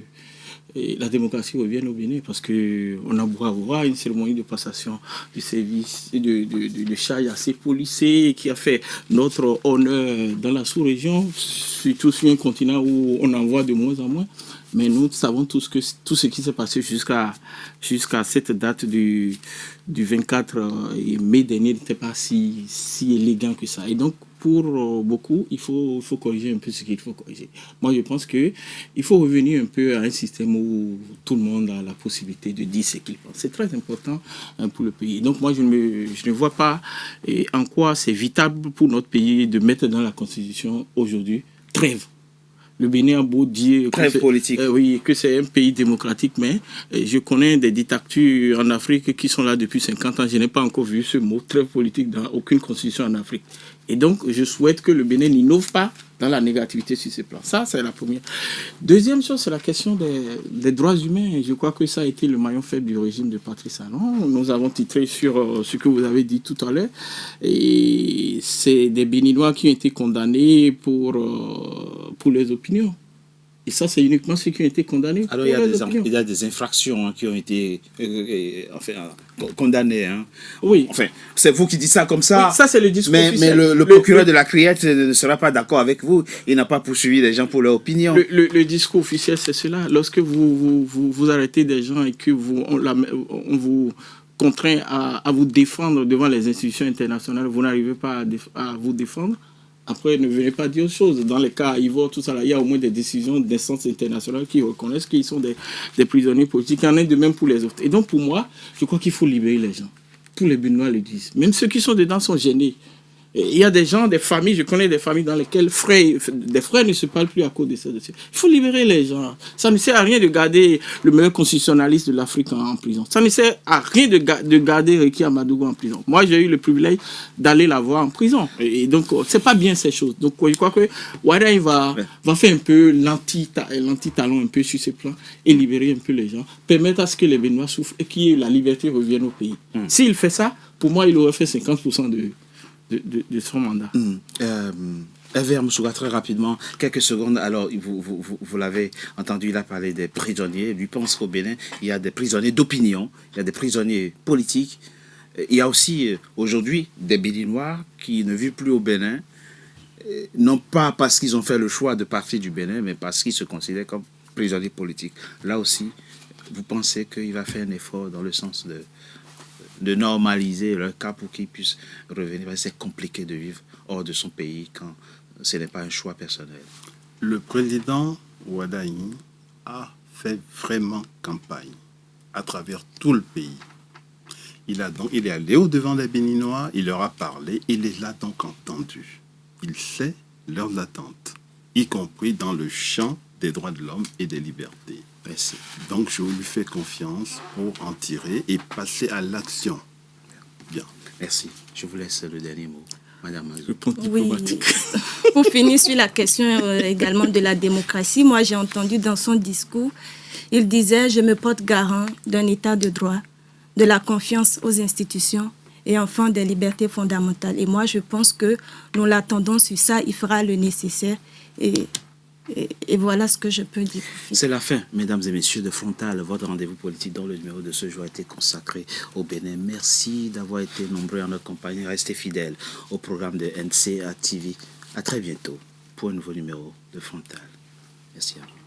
la démocratie revienne au Bénin, parce qu'on a beau avoir une cérémonie de passation du service de charge assez policée qui a fait notre honneur dans la sous-région, surtout sur un continent où on en voit de moins en moins. Mais nous savons tous que tout ce qui s'est passé jusqu'à cette date du 24 mai dernier n'était pas si élégant que ça. Et donc, pour beaucoup, il faut corriger un peu ce qu'il faut corriger. Moi, je pense qu'il faut revenir un peu à un système où tout le monde a la possibilité de dire ce qu'il pense. C'est très important pour le pays. Donc, moi, je ne vois pas en quoi c'est vital pour notre pays de mettre dans la Constitution aujourd'hui trêve. Le Bénin a beau dire que c'est un pays démocratique, mais je connais des dictatures en Afrique qui sont là depuis 50 ans. Je n'ai pas encore vu ce mot trêve politique dans aucune constitution en Afrique. Et donc, je souhaite que le Bénin n'innove pas dans la négativité sur ce plan. Ça, c'est la première. Deuxième chose, c'est la question des droits humains. Je crois que ça a été le maillon faible du régime de Patrice Talon. Nous avons titré sur ce que vous avez dit tout à l'heure. Et c'est des Béninois qui ont été condamnés pour les opinions. Et ça, c'est uniquement ceux qui ont été condamnés. Alors, il y a des infractions qui ont été condamnées. Hein. Oui. Enfin, c'est vous qui dites ça comme ça. Oui, ça, c'est le discours officiel. Mais le procureur de la Criette ne sera pas d'accord avec vous. Il n'a pas poursuivi les gens pour leur opinion. Le discours officiel, c'est cela. Lorsque vous arrêtez des gens et que on vous contraint à vous défendre devant les institutions internationales, vous n'arrivez pas à vous défendre. Après, ne venez pas dire autre chose. Dans les cas Ivor, tout ça, là, il y a au moins des décisions d'instances internationales qui reconnaissent qu'ils sont des prisonniers politiques. Il y en a de même pour les autres. Et donc, pour moi, je crois qu'il faut libérer les gens. Tous les Béninois le disent. Même ceux qui sont dedans sont gênés. Il y a des gens, des familles, je connais des familles dans lesquelles des frères ne se parlent plus à cause de ça. Il faut libérer les gens. Ça ne sert à rien de garder le meilleur constitutionnaliste de l'Afrique en prison. Ça ne sert à rien de garder Rekia Amadougou en prison. Moi, j'ai eu le privilège d'aller la voir en prison. Et donc, c'est pas bien ces choses. Donc, je crois que Wada va faire un peu l'anti-talon un peu sur ces plans et libérer un peu les gens, permettre à ce que les Béninois souffrent et que la liberté revienne au pays. S'il fait ça, pour moi, il aurait fait 50% de son mandat. Hervé Moussouga, très rapidement, quelques secondes. Alors, vous l'avez entendu, il a parlé des prisonniers. Lui pense qu'au Bénin, il y a des prisonniers d'opinion, il y a des prisonniers politiques. Il y a aussi, aujourd'hui, des Béninois qui ne vivent plus au Bénin, non pas parce qu'ils ont fait le choix de partir du Bénin, mais parce qu'ils se considèrent comme prisonniers politiques. Là aussi, vous pensez qu'il va faire un effort dans le sens de normaliser leur cas pour qu'ils puissent revenir. C'est compliqué de vivre hors de son pays quand ce n'est pas un choix personnel. Le président Wadaï a fait vraiment campagne à travers tout le pays. Il est allé au-devant des Béninois, il leur a parlé, il les a donc entendus. Il sait leurs attentes, y compris dans le champ des droits de l'homme et des libertés. Merci. Donc je lui fais confiance pour en tirer et passer à l'action. Bien. Merci. Je vous laisse le dernier mot, Madame Mazou. Oui. Pour finir sur la question également de la démocratie, moi j'ai entendu dans son discours, il disait « Je me porte garant d'un état de droit, de la confiance aux institutions et enfin des libertés fondamentales. » Et moi je pense que nous l'attendons sur ça, il fera le nécessaire et voilà ce que je peux dire. C'est la fin, mesdames et messieurs, de Frontal, votre rendez-vous politique dont le numéro de ce jour a été consacré au Bénin. Merci d'avoir été nombreux en notre compagnie. Restez fidèles au programme de NCA TV. À très bientôt pour un nouveau numéro de Frontal. Merci à vous.